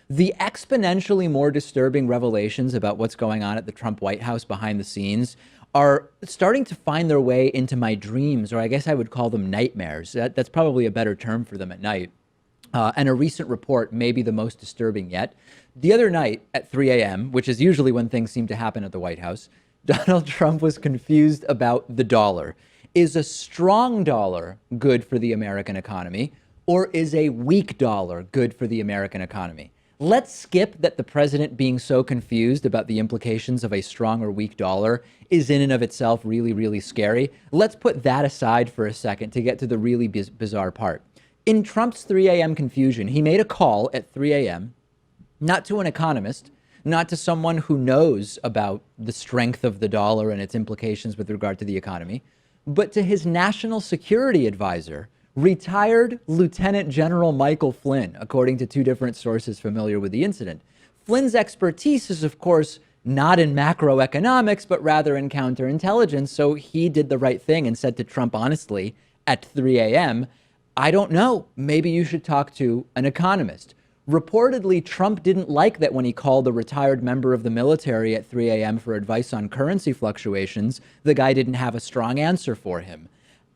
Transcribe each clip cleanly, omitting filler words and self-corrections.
The exponentially more disturbing revelations about what's going on at the Trump White House behind the scenes are starting to find their way into my dreams, or I guess I would call them nightmares. That's probably a better term for them at night. And a recent report may be the most disturbing yet. The other night at 3 a.m., which is usually when things seem to happen at the White House, Donald Trump was confused about the dollar. Is a strong dollar good for the American economy, or is a weak dollar good for the American economy? Let's skip that the president being so confused about the implications of a strong or weak dollar is in and of itself really, really scary. Let's put that aside for a second to get to the really bizarre part. In Trump's 3 a.m. confusion, he made a call at 3 a.m., not to an economist, not to someone who knows about the strength of the dollar and its implications with regard to the economy, but to his national security advisor, retired Lieutenant General Michael Flynn, according to two different sources familiar with the incident. Flynn's expertise is, of course, not in macroeconomics, but rather in counterintelligence. So he did the right thing and said to Trump honestly at 3 a.m., I don't know, maybe you should talk to an economist. Reportedly, Trump didn't like that when he called a retired member of the military at 3 a.m. for advice on currency fluctuations, the guy didn't have a strong answer for him.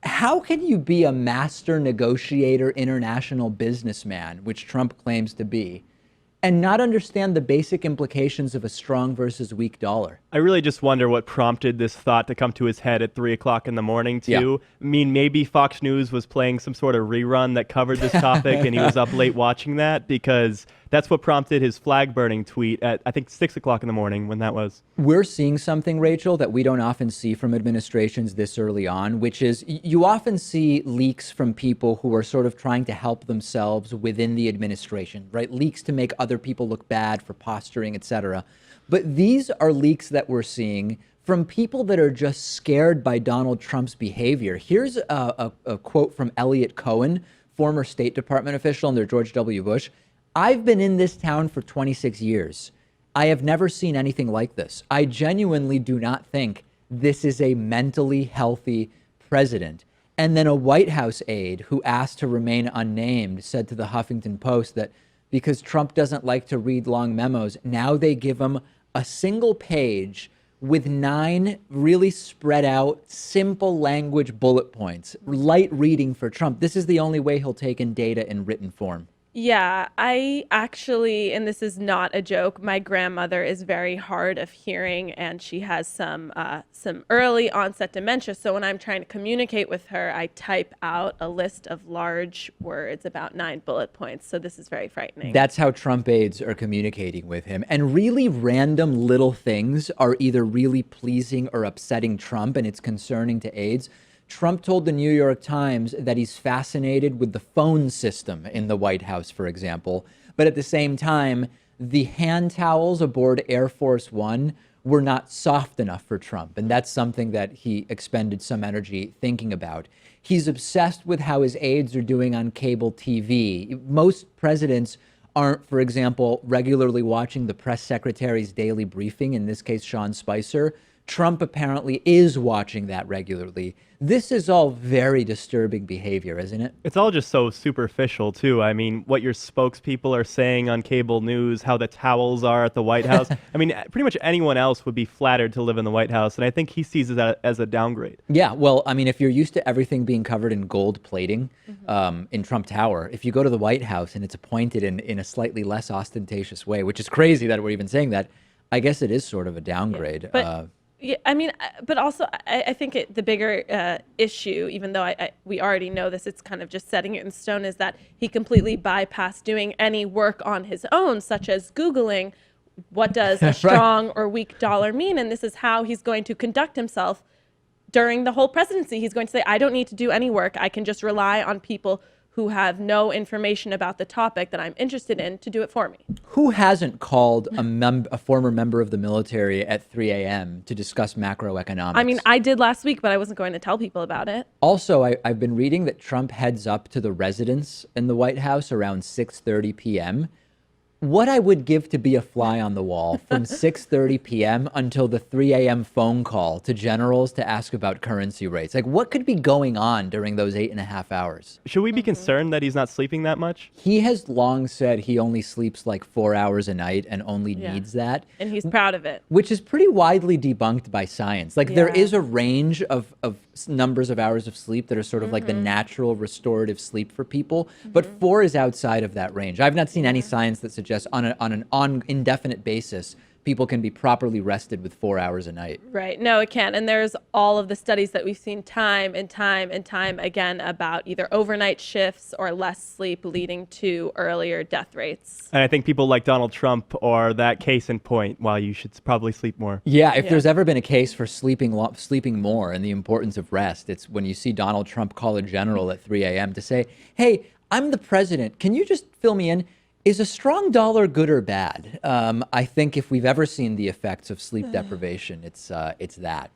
How can you be a master negotiator, international businessman, which Trump claims to be, and not understand the basic implications of a strong versus weak dollar? I really just wonder what prompted this thought to come to his head at 3 o'clock in the morning, too. Yeah. I mean, maybe Fox News was playing some sort of rerun that covered this topic and he was up late watching that, because that's what prompted his flag burning tweet at, I think, 6 o'clock in the morning when that was. We're seeing something, Rachel, that we don't often see from administrations this early on, which is you often see leaks from people who are sort of trying to help themselves within the administration, right? Leaks to make other people look bad for posturing, et cetera. But these are leaks that we're seeing from people that are just scared by Donald Trump's behavior. Here's a quote from Elliot Cohen, former State Department official under George W. Bush. I've been in this town for 26 years. I have never seen anything like this. I genuinely do not think this is a mentally healthy president. And then a White House aide who asked to remain unnamed said to the Huffington Post that because Trump doesn't like to read long memos, now they give him a single page with 9 really spread out, simple language bullet points, light reading for Trump. This is the only way he'll take in data in written form. Yeah, I actually, and this is not a joke, my grandmother is very hard of hearing and she has some early onset dementia. So when I'm trying to communicate with her, I type out a list of large words, about 9 bullet points. So this is very frightening. That's how Trump aides are communicating with him. And really random little things are either really pleasing or upsetting Trump, and it's concerning to aides. Trump told the New York Times that he's fascinated with the phone system in the White House, for example. But at the same time, the hand towels aboard Air Force One were not soft enough for Trump. And that's something that he expended some energy thinking about. He's obsessed with how his aides are doing on cable TV. Most presidents aren't, for example, regularly watching the press secretary's daily briefing, in this case, Sean Spicer. Trump apparently is watching that regularly. This is all very disturbing behavior, isn't it? It's all just so superficial, too. I mean, what your spokespeople are saying on cable news, how the towels are at the White House. I mean, pretty much anyone else would be flattered to live in the White House, and I think he sees it as a downgrade. Yeah, well, I mean, if you're used to everything being covered in gold plating in Trump Tower, if you go to the White House and it's appointed in a slightly less ostentatious way, which is crazy that we're even saying that, I guess it is sort of a downgrade. Yeah, but yeah, I mean, but also I think the bigger issue, even though we already know this, it's kind of just setting it in stone, is that he completely bypassed doing any work on his own, such as Googling what does a strong or weak dollar mean, and this is how he's going to conduct himself during the whole presidency. He's going to say, I don't need to do any work. I can just rely on people who have no information about the topic that I'm interested in to do it for me. Who hasn't called a former member of the military at 3 a.m. to discuss macroeconomics? I mean, I did last week, but I wasn't going to tell people about it. Also, I've been reading that Trump heads up to the residence in the White House around 6:30 p.m. what I would give to be a fly on the wall from 6:30 p.m. until the 3 a.m. phone call to generals to ask about currency rates. Like, what could be going on during those 8.5 hours? Should we be concerned that he's not sleeping that much? He has long said he only sleeps like 4 hours a night and only needs that, And he's proud of it. which is pretty widely debunked by science. Like, there Yeah. is a range of numbers of hours of sleep that are sort of like the natural restorative sleep for people, but 4 is outside of that range. I've not seen any science that suggests on an indefinite basis people can be properly rested with 4 hours a night. Right. No, it can't. And there's all of the studies that we've seen time and time and time again about either overnight shifts or less sleep leading to earlier death rates. And I think people like Donald Trump are that case in point why you should probably sleep more. Yeah, if there's ever been a case for sleeping more and the importance of rest, it's when you see Donald Trump call a general at 3 a.m. to say, "Hey, I'm the president. Can you just fill me in? Is a strong dollar good or bad?" I think if we've ever seen the effects of sleep deprivation, it's that.